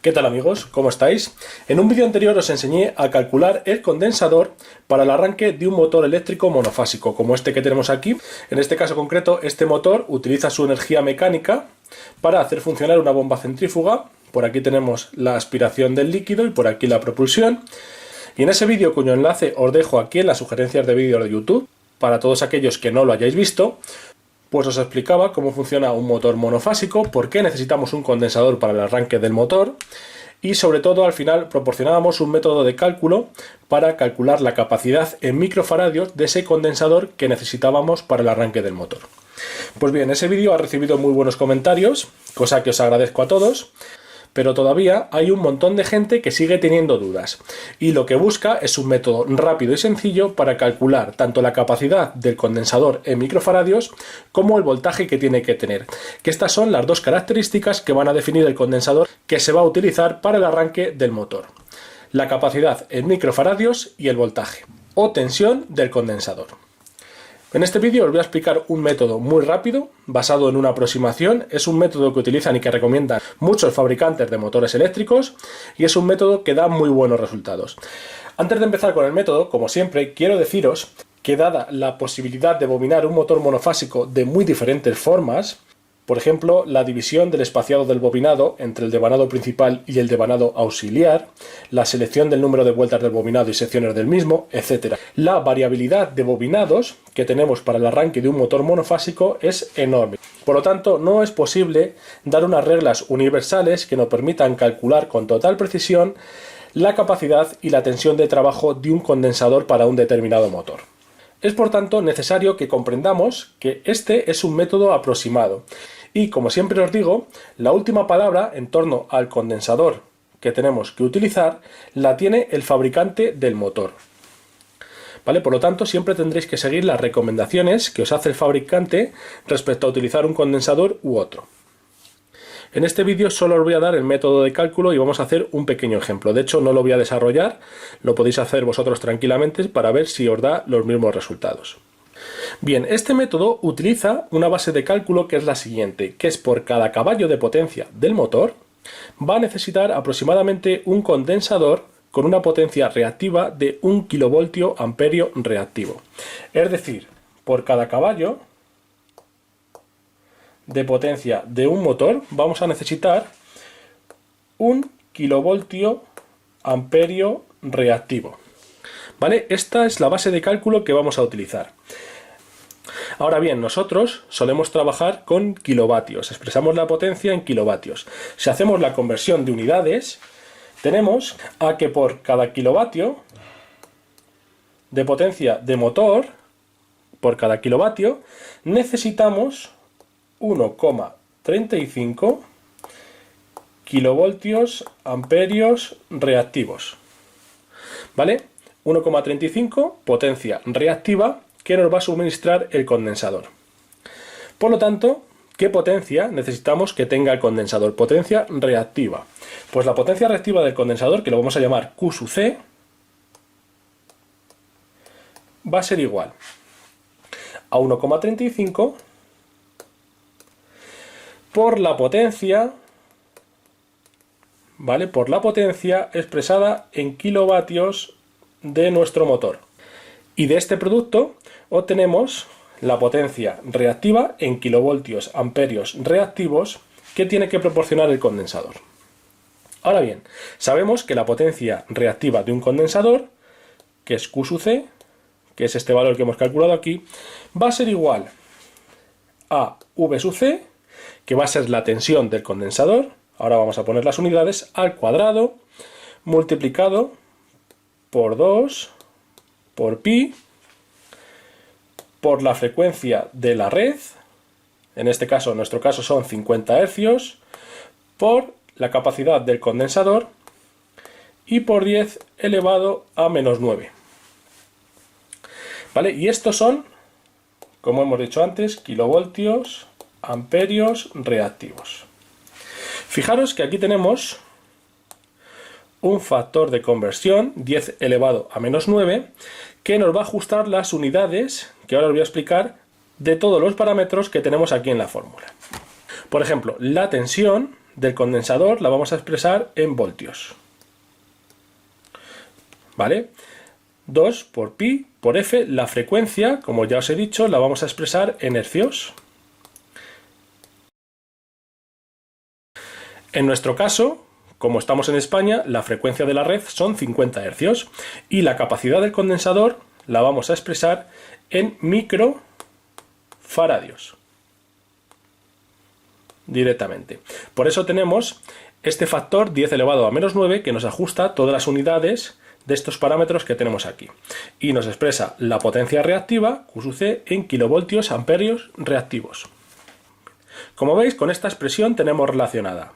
¿Qué tal amigos? ¿Cómo estáis? En un vídeo anterior os enseñé a calcular el condensador para el arranque de un motor eléctrico monofásico, como este que tenemos aquí. En este caso concreto, este motor utiliza su energía mecánica para hacer funcionar una bomba centrífuga. Por aquí tenemos la aspiración del líquido y por aquí la propulsión. Y en ese vídeo, cuyo enlace os dejo aquí en las sugerencias de vídeo de YouTube, para todos aquellos que no lo hayáis visto, pues os explicaba cómo funciona un motor monofásico, por qué necesitamos un condensador para el arranque del motor y sobre todo al final proporcionábamos un método de cálculo para calcular la capacidad en microfaradios de ese condensador que necesitábamos para el arranque del motor. Pues bien, ese vídeo ha recibido muy buenos comentarios, cosa que os agradezco a todos. Pero todavía hay un montón de gente que sigue teniendo dudas y lo que busca es un método rápido y sencillo para calcular tanto la capacidad del condensador en microfaradios como el voltaje que tiene que tener, que estas son las dos características que van a definir el condensador que se va a utilizar para el arranque del motor: la capacidad en microfaradios y el voltaje o tensión del condensador. En este vídeo os voy a explicar un método muy rápido, basado en una aproximación. Es un método que utilizan y que recomiendan muchos fabricantes de motores eléctricos y es un método que da muy buenos resultados. Antes de empezar con el método, como siempre, quiero deciros que dada la posibilidad de bobinar un motor monofásico de muy diferentes formas, por ejemplo, la división del espaciado del bobinado entre el devanado principal y el devanado auxiliar, la selección del número de vueltas del bobinado y secciones del mismo, etc. La variabilidad de bobinados que tenemos para el arranque de un motor monofásico es enorme. Por lo tanto, no es posible dar unas reglas universales que nos permitan calcular con total precisión la capacidad y la tensión de trabajo de un condensador para un determinado motor. Es por tanto necesario que comprendamos que este es un método aproximado y, como siempre os digo, la última palabra en torno al condensador que tenemos que utilizar la tiene el fabricante del motor. ¿Vale? Por lo tanto, siempre tendréis que seguir las recomendaciones que os hace el fabricante respecto a utilizar un condensador u otro. En este vídeo solo os voy a dar el método de cálculo y vamos a hacer un pequeño ejemplo. De hecho, no lo voy a desarrollar, lo podéis hacer vosotros tranquilamente para ver si os da los mismos resultados. Bien, este método utiliza una base de cálculo que es la siguiente, que es por cada caballo de potencia del motor, va a necesitar aproximadamente un condensador con una potencia reactiva de 1 kilovoltio amperio reactivo. Es decir, por cada caballo de potencia de un motor vamos a necesitar 1 kilovoltio amperio reactivo. ¿Vale? Esta es la base de cálculo que vamos a utilizar. Ahora bien, nosotros solemos trabajar con kilovatios, expresamos la potencia en kilovatios. Si hacemos la conversión de unidades, tenemos a que por cada kilovatio de potencia de motor, por cada kilovatio, necesitamos 1,35 kilovoltios amperios reactivos. ¿Vale? 1,35 potencia reactiva que nos va a suministrar el condensador. Por lo tanto, ¿qué potencia necesitamos que tenga el condensador? Potencia reactiva. Pues la potencia reactiva del condensador, que lo vamos a llamar Q sub C, va a ser igual a 1,35 por la potencia, ¿vale? Por la potencia expresada en kilovatios de nuestro motor. Y de este producto obtenemos la potencia reactiva en kilovoltios amperios reactivos que tiene que proporcionar el condensador. Ahora bien, sabemos que la potencia reactiva de un condensador, que es Q sub C, que es este valor que hemos calculado aquí, va a ser igual a V sub C, que va a ser la tensión del condensador, ahora vamos a poner las unidades, al cuadrado, multiplicado por 2, por pi, por la frecuencia de la red, en este caso, en nuestro caso son 50 hercios, por la capacidad del condensador y por 10 elevado a menos 9. ¿Vale? Y estos son, como hemos dicho antes, kilovoltios amperios reactivos. Fijaros que aquí tenemos un factor de conversión, 10 elevado a menos 9, que nos va a ajustar las unidades, que ahora os voy a explicar, de todos los parámetros que tenemos aquí en la fórmula. Por ejemplo, la tensión del condensador la vamos a expresar en voltios. ¿Vale? 2 por pi por F, la frecuencia, como ya os he dicho, la vamos a expresar en hercios. En nuestro caso, como estamos en España, la frecuencia de la red son 50 hercios y la capacidad del condensador la vamos a expresar en microfaradios directamente. Por eso tenemos este factor 10 elevado a menos 9 que nos ajusta todas las unidades de estos parámetros que tenemos aquí y nos expresa la potencia reactiva QC en kilovoltios amperios reactivos. Como veis, con esta expresión tenemos relacionada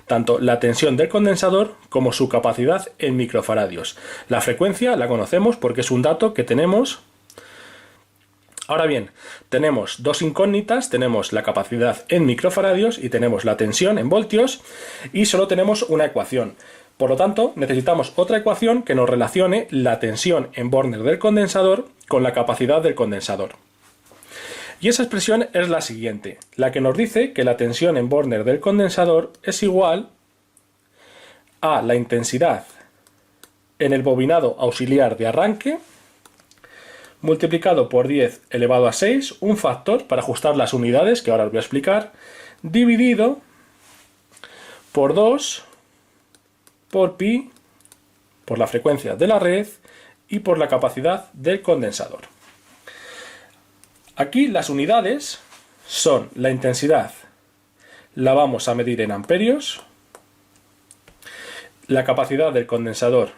tanto la tensión del condensador como su capacidad en microfaradios. La frecuencia la conocemos porque es un dato que tenemos. Ahora bien, tenemos dos incógnitas, tenemos la capacidad en microfaradios y tenemos la tensión en voltios y solo tenemos una ecuación. Por lo tanto, necesitamos otra ecuación que nos relacione la tensión en Borner del condensador con la capacidad del condensador. Y esa expresión es la siguiente, la que nos dice que la tensión en Borner del condensador es igual a la intensidad en el bobinado auxiliar de arranque multiplicado por 10 elevado a 6, un factor para ajustar las unidades, que ahora os voy a explicar, dividido por 2 por pi, por la frecuencia de la red y por la capacidad del condensador. Aquí las unidades son la intensidad, la vamos a medir en amperios, la capacidad del condensador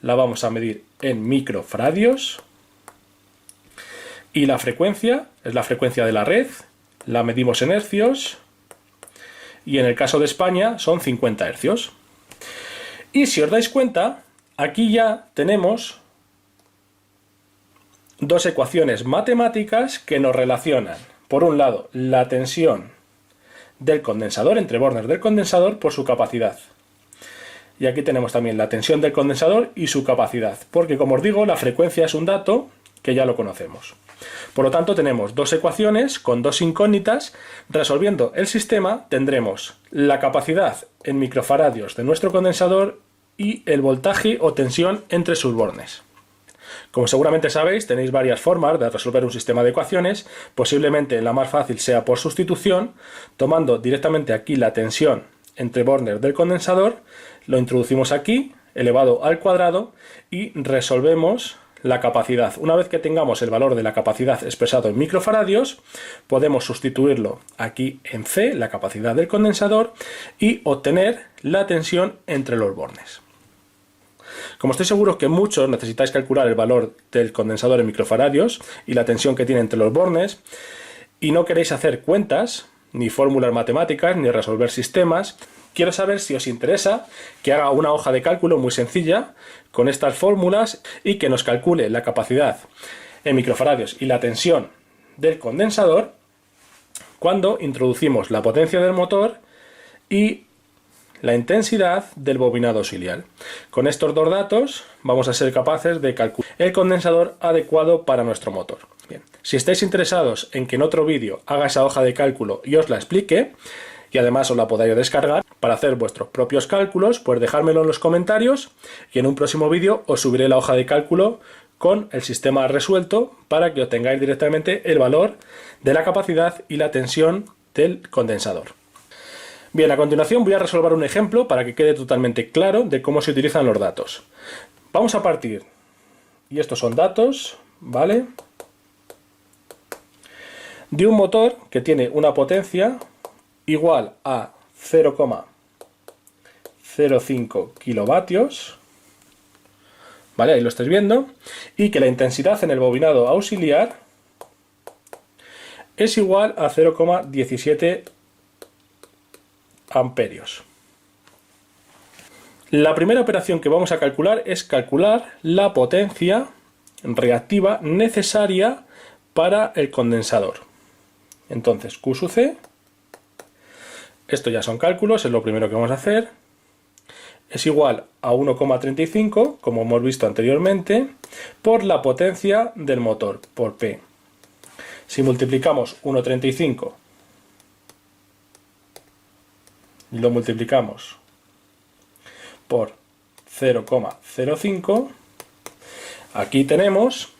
la vamos a medir en microfaradios y la frecuencia es la frecuencia de la red, la medimos en hercios y en el caso de España son 50 hercios. Y si os dais cuenta, aquí ya tenemos dos ecuaciones matemáticas que nos relacionan, por un lado, la tensión del condensador, entre Borner del condensador, por su capacidad. Y aquí tenemos también la tensión del condensador y su capacidad, porque como os digo, la frecuencia es un dato que ya lo conocemos. Por lo tanto, tenemos dos ecuaciones con dos incógnitas. Resolviendo el sistema, tendremos la capacidad en microfaradios de nuestro condensador y el voltaje o tensión entre sus bornes. Como seguramente sabéis, tenéis varias formas de resolver un sistema de ecuaciones. Posiblemente la más fácil sea por sustitución, tomando directamente aquí la tensión entre Borner del condensador, lo introducimos aquí, elevado al cuadrado, y resolvemos la capacidad. Una vez que tengamos el valor de la capacidad expresado en microfaradios, podemos sustituirlo aquí en C, la capacidad del condensador, y obtener la tensión entre los bornes. Como estoy seguro que muchos necesitáis calcular el valor del condensador en microfaradios y la tensión que tiene entre los bornes, y no queréis hacer cuentas, ni fórmulas matemáticas, ni resolver sistemas, quiero saber si os interesa que haga una hoja de cálculo muy sencilla con estas fórmulas y que nos calcule la capacidad en microfaradios y la tensión del condensador cuando introducimos la potencia del motor y la intensidad del bobinado auxiliar. Con estos dos datos vamos a ser capaces de calcular el condensador adecuado para nuestro motor. Bien, si estáis interesados en que en otro vídeo haga esa hoja de cálculo y os la explique, y además os la podáis descargar para hacer vuestros propios cálculos, pues dejármelo en los comentarios y en un próximo vídeo os subiré la hoja de cálculo con el sistema resuelto para que obtengáis directamente el valor de la capacidad y la tensión del condensador. Bien, a continuación voy a resolver un ejemplo para que quede totalmente claro de cómo se utilizan los datos. Vamos a partir, y estos son datos, ¿vale?, de un motor que tiene una potencia igual a 0,05 kilovatios, ¿vale? Ahí lo estáis viendo, y que la intensidad en el bobinado auxiliar es igual a 0,17 amperios. La primera operación que vamos a calcular es calcular la potencia reactiva necesaria para el condensador. Entonces, Q C, esto ya son cálculos, es lo primero que vamos a hacer. es igual a 1,35, como hemos visto anteriormente, por la potencia del motor, por P. Si multiplicamos 1,35 y lo multiplicamos por 0,05, aquí tenemos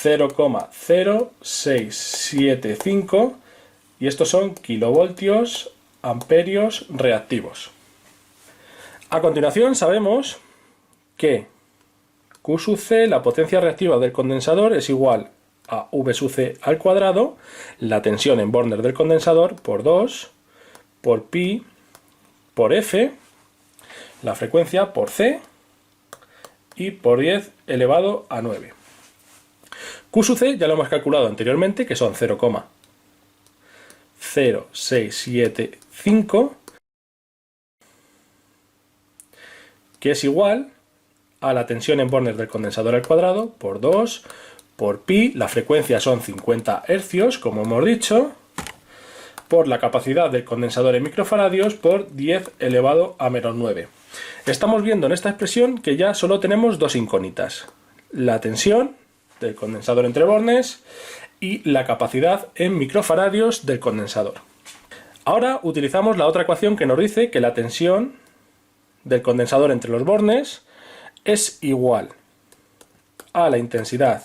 0,0675 y estos son kilovoltios amperios reactivos. A continuación sabemos que Q sub C, la potencia reactiva del condensador, es igual a V sub C al cuadrado, la tensión en Borner del condensador, por 2, por pi, por F, la frecuencia por C, y por 10 elevado a 9. Q sub C ya lo hemos calculado anteriormente, que son 0,0675, que es igual a la tensión en Borner del condensador al cuadrado, por 2, por pi, la frecuencia son 50 Hz, como hemos dicho, por la capacidad del condensador en microfaradios, por 10 elevado a menos 9. Estamos viendo en esta expresión que ya solo tenemos dos incógnitas: la tensión del condensador entre bornes y la capacidad en microfaradios del condensador. Ahora utilizamos la otra ecuación que nos dice que la tensión del condensador entre los bornes es igual a la intensidad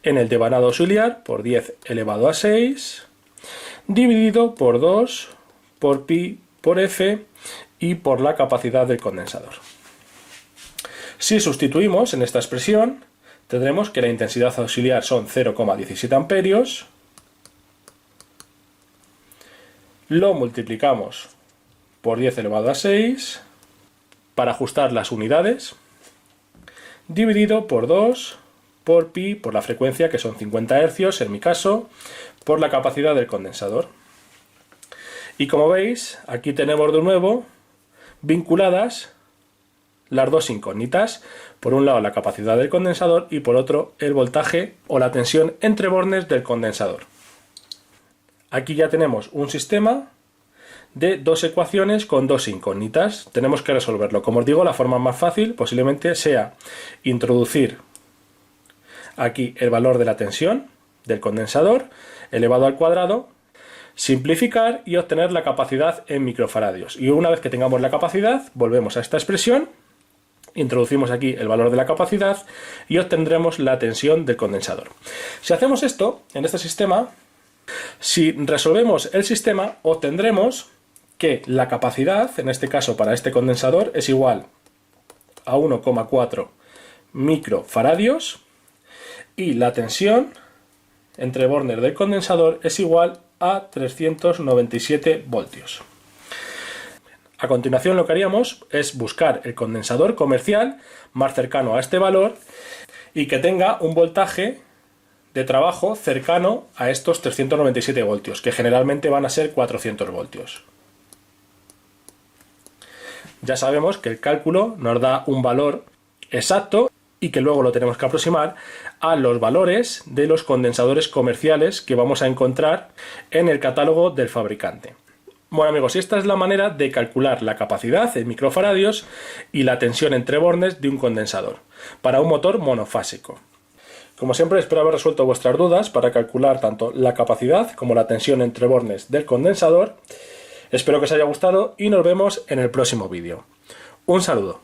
en el devanado auxiliar por 10 elevado a 6 dividido por 2 por pi por F y por la capacidad del condensador. Si sustituimos en esta expresión, tendremos que la intensidad auxiliar son 0,17 amperios, lo multiplicamos por 10 elevado a 6 para ajustar las unidades, dividido por 2 por pi, por la frecuencia, que son 50 Hz en mi caso, por la capacidad del condensador. Y como veis, aquí tenemos de nuevo vinculadas las dos incógnitas: por un lado la capacidad del condensador y por otro el voltaje o la tensión entre bornes del condensador. Aquí ya tenemos un sistema de dos ecuaciones con dos incógnitas. Tenemos que resolverlo. Como os digo, la forma más fácil posiblemente sea introducir aquí el valor de la tensión del condensador elevado al cuadrado, simplificar y obtener la capacidad en microfaradios. Y una vez que tengamos la capacidad, volvemos a esta expresión, introducimos aquí el valor de la capacidad y obtendremos la tensión del condensador. Si hacemos esto en este sistema, si resolvemos el sistema, obtendremos que la capacidad, en este caso para este condensador, es igual a 1,4 microfaradios y la tensión entre bornes del condensador es igual a 397 voltios. A continuación lo que haríamos es buscar el condensador comercial más cercano a este valor y que tenga un voltaje de trabajo cercano a estos 397 voltios, que generalmente van a ser 400 voltios. Ya sabemos que el cálculo nos da un valor exacto y que luego lo tenemos que aproximar a los valores de los condensadores comerciales que vamos a encontrar en el catálogo del fabricante. Bueno amigos, esta es la manera de calcular la capacidad en microfaradios y la tensión entre bornes de un condensador para un motor monofásico. Como siempre, espero haber resuelto vuestras dudas para calcular tanto la capacidad como la tensión entre bornes del condensador. Espero que os haya gustado y nos vemos en el próximo vídeo. Un saludo.